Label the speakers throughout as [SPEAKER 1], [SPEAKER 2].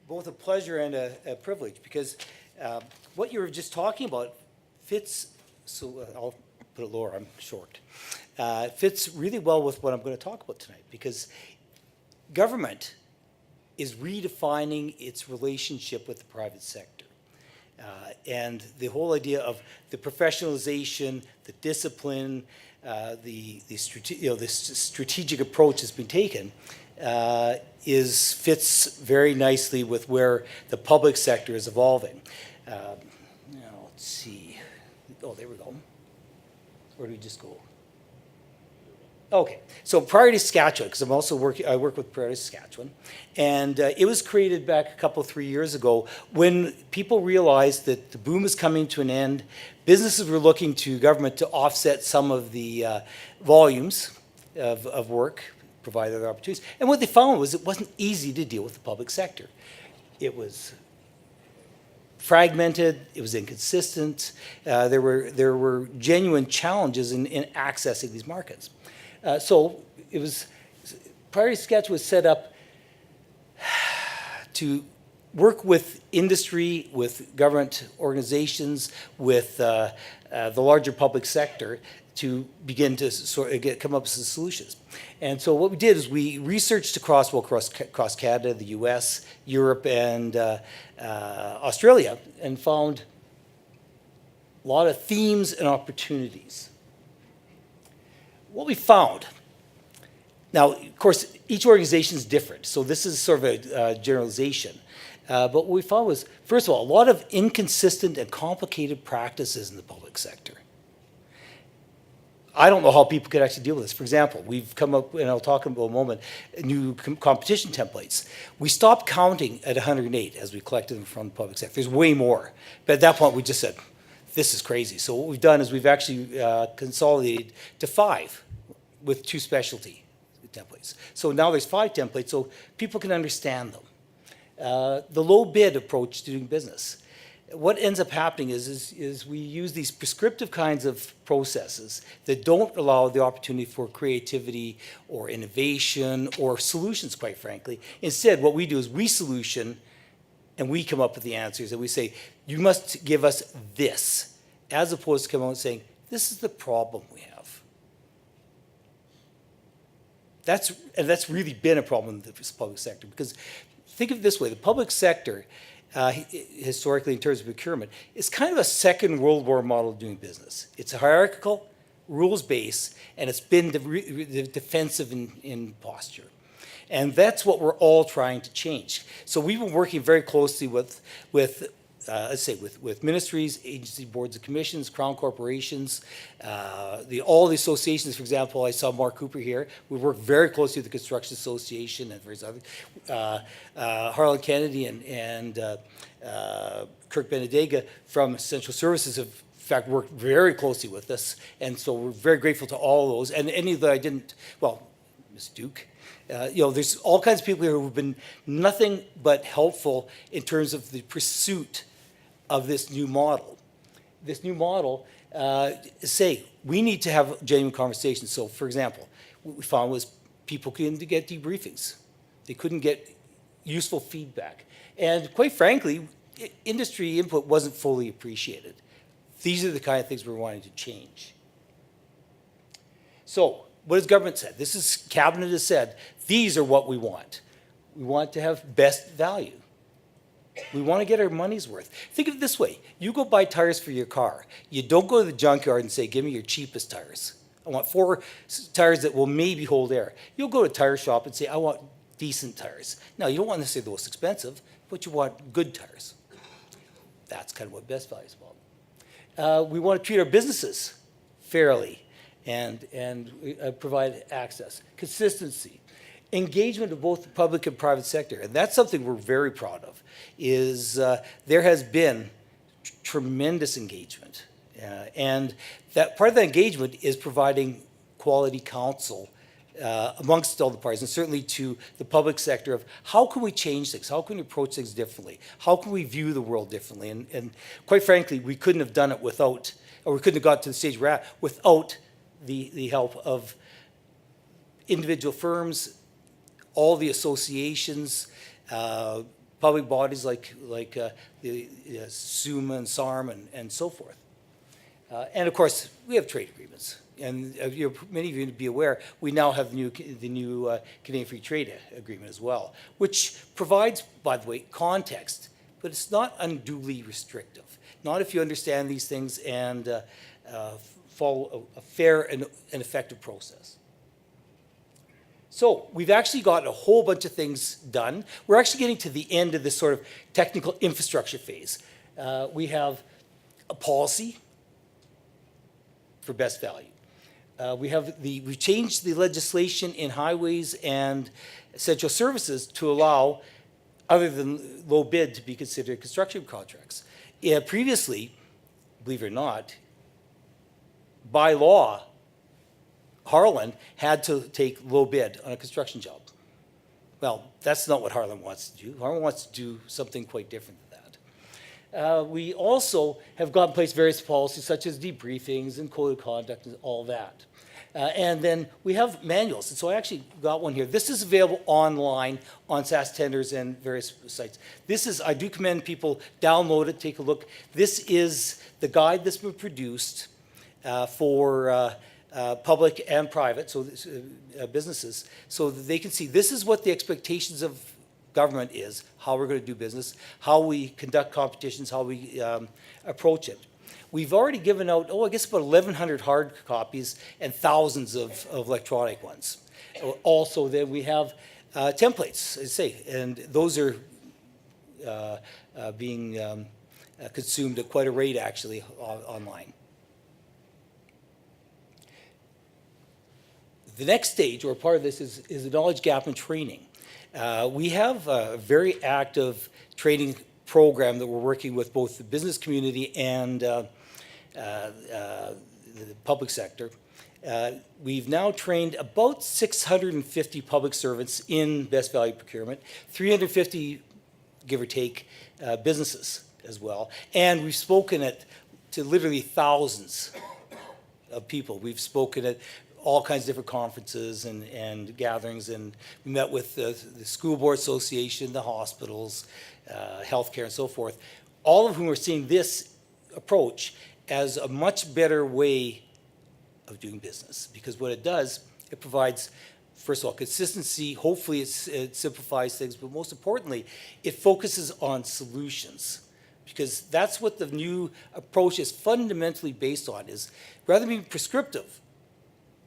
[SPEAKER 1] both a pleasure and a privilege because what you were just talking about fits, I'll put it lower, I'm short, fits really well with what I'm going to talk about tonight because government is redefining its relationship with the private sector. And the whole idea of the professionalization, the discipline, the strategic approach that's been taken fits very nicely with where the public sector is evolving. Now, let's see. Oh, there we go. Where do we just go? Okay, so Priority Saskatchewan, because I work with Priority Saskatchewan, and it was created back a 3 years ago when people realized that the boom is coming to an end. Businesses were looking to government to offset some of the volumes of work, provide other opportunities. And what they found was it wasn't easy to deal with the public sector. It was fragmented, it was inconsistent, there were genuine challenges in accessing these markets. So it was, Priority Saskatchewan was set up to work with industry, with government organizations, with the larger public sector to begin to come up with some solutions. And so what we did is we researched across Canada, the US, Europe, and Australia, and found a lot of themes and opportunities. What we found, now, of course, each organization is different, so this is sort of a generalization. But what we found was, first of all, a lot of inconsistent and complicated practices in the public sector. I don't know how people could actually deal with this. For example, we've come up, and I'll talk about in a moment, new competition templates. We stopped counting at 108 as we collected them from the public sector. There's way more. But at that point, we just said, this is crazy. So what we've done is we've actually consolidated to 5 with 2 specialty templates. So now there's 5 templates so people can understand them. The low bid approach to doing business. What ends up happening is we use these prescriptive kinds of processes that don't allow the opportunity for creativity or innovation or solutions, quite frankly. Instead, what we do is we solution and we come up with the answers and we say, you must give us this, as opposed to coming out and saying, this is the problem we have. That's really been a problem in the public sector because think of it this way, the public sector, historically in terms of procurement, is kind of a Second World War model of doing business. It's a hierarchical, rules-based, and it's been defensive in posture. And that's what we're all trying to change. So we've been working very closely with ministries, agency boards and commissions, crown corporations, all the associations. For example, I saw Mark Cooper here. We work very closely with the Construction Association and various other. Harlan Kennedy and Kirk Benedega from Essential Services have, in fact, worked very closely with us. And so we're very grateful to all those. And any that I didn't, well, Ms. Duke. There's all kinds of people here who have been nothing but helpful in terms of the pursuit of this new model. This new model, we need to have genuine conversations. So, for example, what we found was people couldn't get debriefings. They couldn't get useful feedback. And quite frankly, industry input wasn't fully appreciated. These are the kind of things we're wanting to change. So, what has government said? Cabinet has said, these are what we want. We want to have best value. We want to get our money's worth. Think of it this way. You go buy tires for your car. You don't go to the junkyard and say, give me your cheapest tires. I want 4 tires that will maybe hold air. You'll go to a tire shop and say, I want decent tires. Now, you don't want necessarily the most expensive, but you want good tires. That's kind of what best value is about. We want to treat our businesses fairly and provide access, consistency, engagement of both the public and private sector. And that's something we're very proud of, is there has been tremendous engagement. And that part of that engagement is providing quality counsel amongst all the parties, and certainly to the public sector of how can we change things? How can we approach things differently? How can we view the world differently? And quite frankly, we couldn't have done it without, or we couldn't have got to the stage we're at without the help of individual firms, all the associations, public bodies like the SUMA and SARM and so forth. And of course, we have trade agreements. And many of you would be aware, we now have the new Canadian Free Trade Agreement as well, which provides, by the way, context, but it's not unduly restrictive. Not if you understand these things and follow a fair and effective process. So we've actually got a whole bunch of things done. We're actually getting to the end of this sort of technical infrastructure phase. We have a policy for best value. We've changed the legislation in highways and essential services to allow, other than low bid, to be considered construction contracts. Previously, believe it or not, by law, Harlan had to take low bid on a construction job. Well, that's not what Harlan wants to do. Harlan wants to do something quite different than that. We also have got in place various policies such as debriefings and code of conduct and all that. And then we have manuals. And so I actually got one here. This is available online on SAS Tenders and various sites. I do commend people download it, take a look. This is the guide that's been produced for public and private, so businesses, so that they can see this is what the expectations of government is, how we're going to do business, how we conduct competitions, how we approach it. We've already given out, I guess about 1,100 hard copies and thousands of electronic ones. Also, then we have templates, as I say, and those are being consumed at quite a rate, actually, online. The next stage, or part of this, is the knowledge gap and training. We have a very active training program that we're working with both the business community and the public sector. We've now trained about 650 public servants in best value procurement, 350, give or take, businesses as well. And we've spoken to literally thousands of people. We've spoken at all kinds of different conferences and gatherings, and we met with the School Board Association, the hospitals, healthcare, and so forth, all of whom are seeing this approach as a much better way of doing business. Because what it does, it provides, first of all, consistency. Hopefully it simplifies things, but most importantly, it focuses on solutions. Because that's what the new approach is fundamentally based on, is rather than being prescriptive,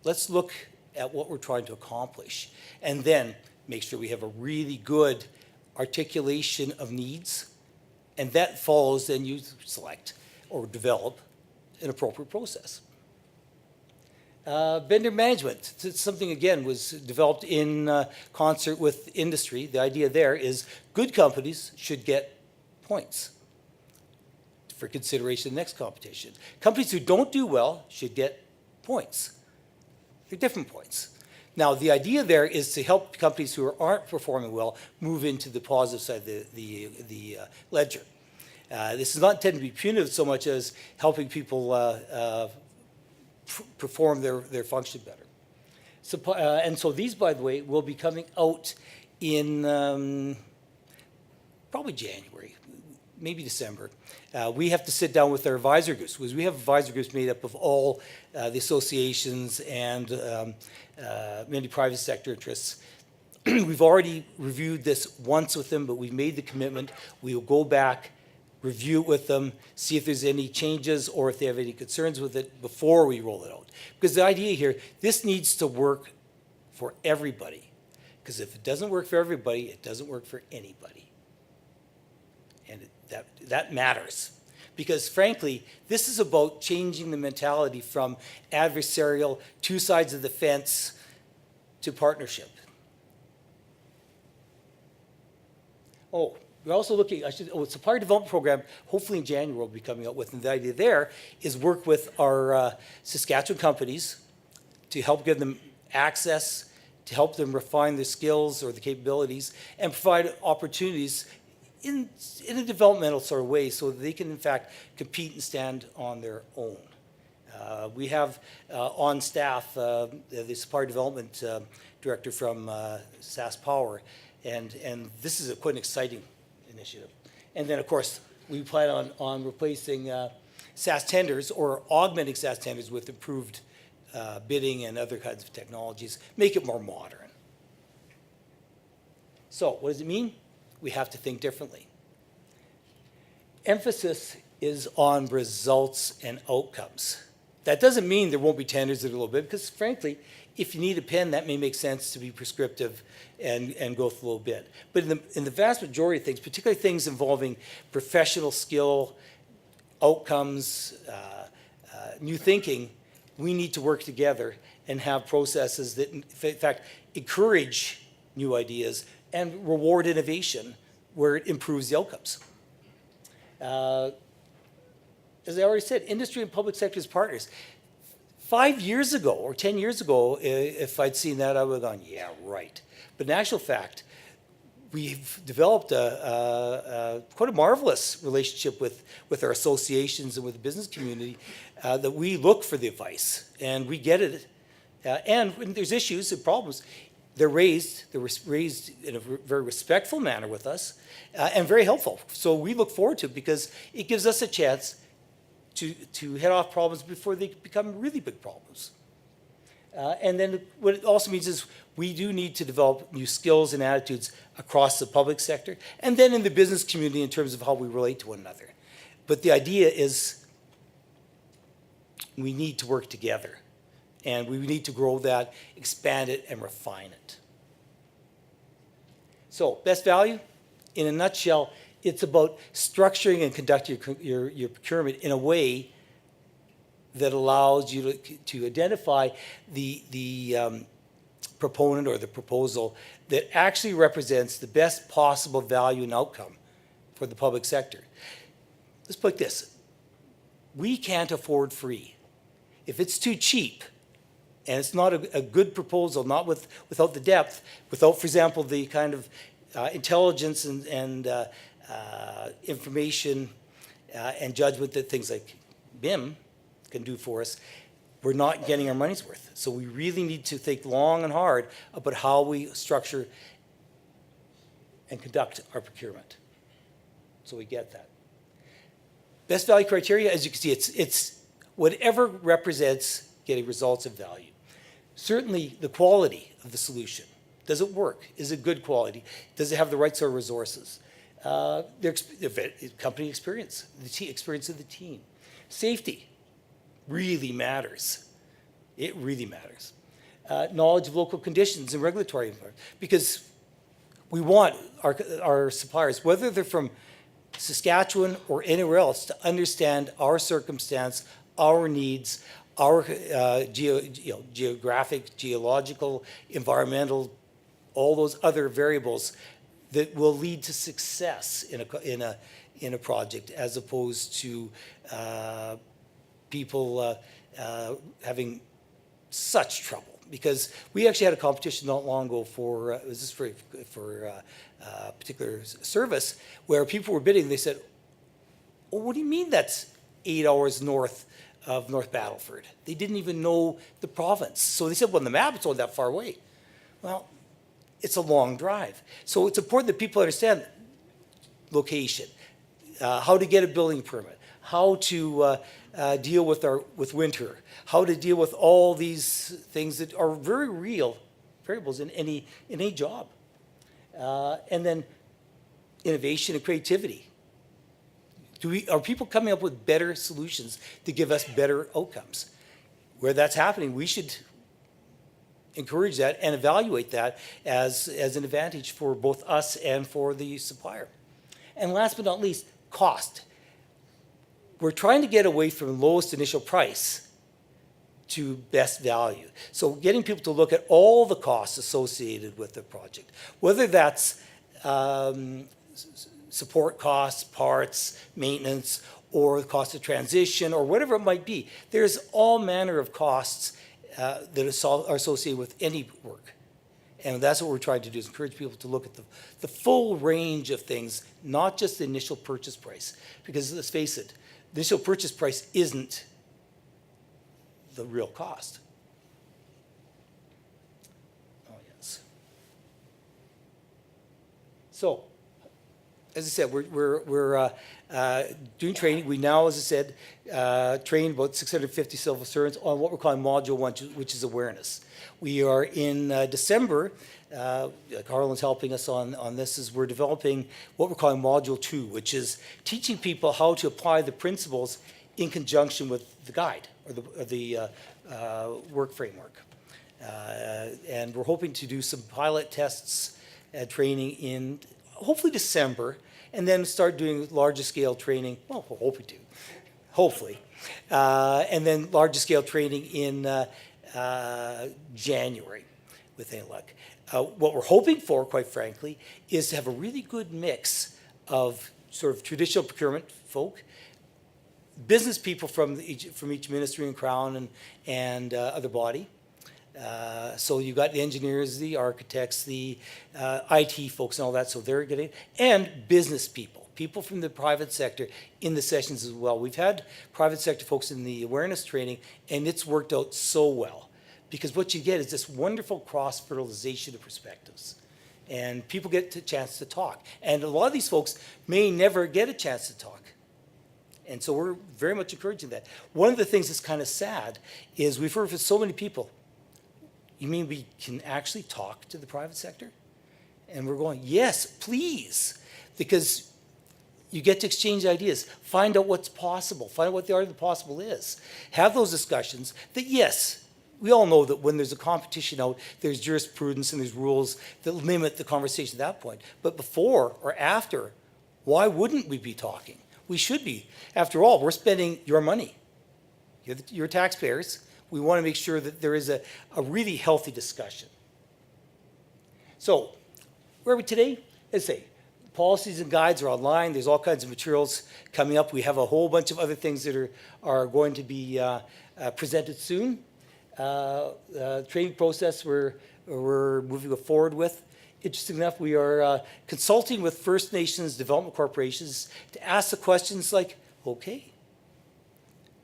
[SPEAKER 1] let's look at what we're trying to accomplish and then make sure we have a really good articulation of needs, and that follows, then you select or develop an appropriate process. Vendor management, something again was developed in concert with industry. The idea there is good companies should get points for consideration in the next competition. Companies who don't do well should get points. They're different points. Now, the idea there is to help companies who aren't performing well move into the positive side of the ledger. This is not intended to be punitive so much as helping people perform their function better. So, and so these, by the way, will be coming out in probably January, maybe December. We have to sit down with our advisor groups, because we have advisor groups made up of all the associations and many private sector interests. We've already reviewed this once with them, but we've made the commitment. We will go back, review it with them, see if there's any changes or if they have any concerns with it before we roll it out. Because the idea here, this needs to work for everybody. Because if it doesn't work for everybody, it doesn't work for anybody. And that matters. Because frankly, this is about changing the mentality from adversarial, two sides of the fence, to partnership. Oh, we're also looking, supplier development program, hopefully in January we'll be coming out with. And the idea there is work with our Saskatchewan companies to help give them access, to help them refine their skills or the capabilities, and provide opportunities in a developmental sort of way so that they can in fact compete and stand on their own. We have on staff the supplier development director from SAS Power, and this is quite an exciting initiative. And then, of course, we plan on replacing SAS tenders or augmenting SAS tenders with improved bidding and other kinds of technologies, make it more modern. So what does it mean? We have to think differently. Emphasis is on results and outcomes. That doesn't mean there won't be tenders that are a little bit, because frankly, if you need a pen, that may make sense to be prescriptive and go through a little bit. But in the vast majority of things, particularly things involving professional skill, outcomes, new thinking, we need to work together and have processes that, in fact, encourage new ideas and reward innovation where it improves the outcomes. As I already said, industry and public sector as partners. 5 years ago or 10 years ago, if I'd seen that, I would have gone, yeah, right. But in actual fact, we've developed quite a marvelous relationship with our associations and with the business community that we look for the advice and we get it. And when there's issues and problems, they're raised in a very respectful manner with us and very helpful. So we look forward to it because it gives us a chance to head off problems before they become really big problems. And then what it also means is we do need to develop new skills and attitudes across the public sector and then in the business community in terms of how we relate to one another. But the idea is we need to work together and we need to grow that, expand it, and refine it. So to value, in a nutshell, it's about structuring and conducting your procurement in a way that allows you to identify the proponent or the proposal that actually represents the best possible value and outcome for the public sector. Let's put this. We can't afford free. If it's too cheap and it's not a good proposal, not without the depth, without, for example, the kind of intelligence and information and judgment that things like BIM can do for us, we're not getting our money's worth. So we really need to think long and hard about how we structure and conduct our procurement. So we get that. Best value criteria, as you can see, it's whatever represents getting results of value. Certainly the quality of the solution. Does it work? Is it good quality? Does it have the right sort of resources? Company experience, the experience of the team. Safety really matters. It really matters. Knowledge of local conditions and regulatory environment, because we want our suppliers, whether they're from Saskatchewan or anywhere else, to understand our circumstance, our needs, our geographic, geological, environmental, all those other variables that will lead to success in a project, as opposed to people having such trouble. Because we actually had a competition not long ago for it was just for a particular service where people were bidding. They said, "Oh, what do you mean that's 8 hours north of North Battleford?" They didn't even know the province. So they said, "Well, on the map it's not that far away." Well, it's a long drive. So it's important that people understand location, how to get a building permit, how to deal with winter, how to deal with all these things that are very real variables in any job. And then innovation and creativity. Are people coming up with better solutions to give us better outcomes? Where that's happening, we should encourage that and evaluate that as an advantage for both us and for the supplier. And last but not least, cost. We're trying to get away from lowest initial price to best value. So getting people to look at all the costs associated with the project, whether that's support costs, parts, maintenance, or the cost of transition, or whatever it might be. There's all manner of costs that are associated with any work. And that's what we're trying to do, is encourage people to look at the full range of things, not just the initial purchase price. Because let's face it, the initial purchase price isn't the real cost. Oh, yes. So, as I said, we're doing training. We now, as I said, train about 650 civil servants on what we're calling Module 1, which is awareness. We are in December, Harlan's helping us on this, is we're developing what we're calling Module 2, which is teaching people how to apply the principles in conjunction with the guide or the work framework. And we're hoping to do some pilot tests and training in hopefully December, and then start doing larger scale training. Well, we're hoping to, hopefully. And then larger scale training in January, with any luck. What we're hoping for, quite frankly, is to have a really good mix of sort of traditional procurement folk, business people from each ministry and crown and other body. So you got the engineers, the architects, the IT folks and all that, so they're getting, and business people from the private sector in the sessions as well. We've had private sector folks in the awareness training, and it's worked out so well, because what you get is this wonderful cross-fertilization of perspectives. And people get a chance to talk. And a lot of these folks may never get a chance to talk. And so we're very much encouraging that. One of the things that's kind of sad is we've heard from so many people, you mean we can actually talk to the private sector? And we're going, yes, please, because you get to exchange ideas, find out what's possible, find out what the art of the possible is. Have those discussions that, yes, we all know that when there's a competition out, there's jurisprudence and there's rules that limit the conversation at that point. But before or after, why wouldn't we be talking? We should be. After all, we're spending your money. You're taxpayers. We want to make sure that there is a really healthy discussion. So, where are we today? As I say, policies and guides are online. There's all kinds of materials coming up. We have a whole bunch of other things that are going to be presented soon. Training process we're moving forward with. Interesting enough, we are consulting with First Nations development corporations to ask the questions like, okay,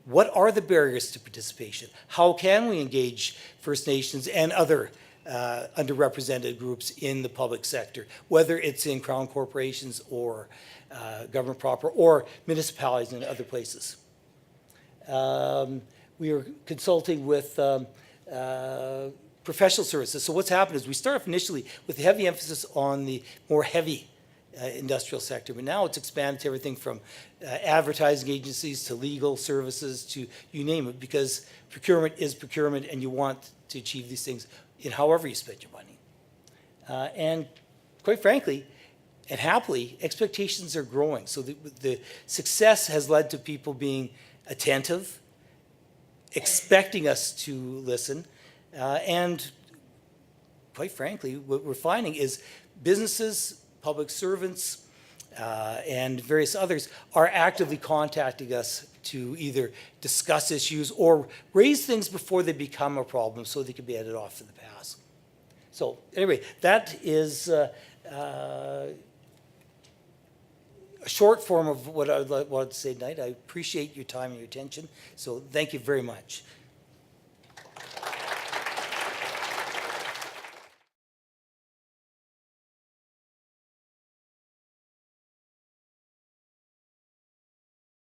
[SPEAKER 1] what are the barriers to participation? How can we engage First Nations and other underrepresented groups in the public sector, whether it's in Crown corporations or government proper or municipalities and other places? We are consulting with professional services. So what's happened is we started off initially with heavy emphasis on the more heavy industrial sector, but now it's expanded to everything from advertising agencies to legal services to you name it, because procurement is procurement and you want to achieve these things in however you spend your money. And quite frankly, and happily, expectations are growing. So the success has led to people being attentive, expecting us to listen, and quite frankly, what we're finding is businesses, public servants, and various others are actively contacting us to either discuss issues or raise things before they become a problem so they can be headed off to the past. So anyway, that is a short form of what I wanted to say tonight. I appreciate your time and your attention, so thank you very much.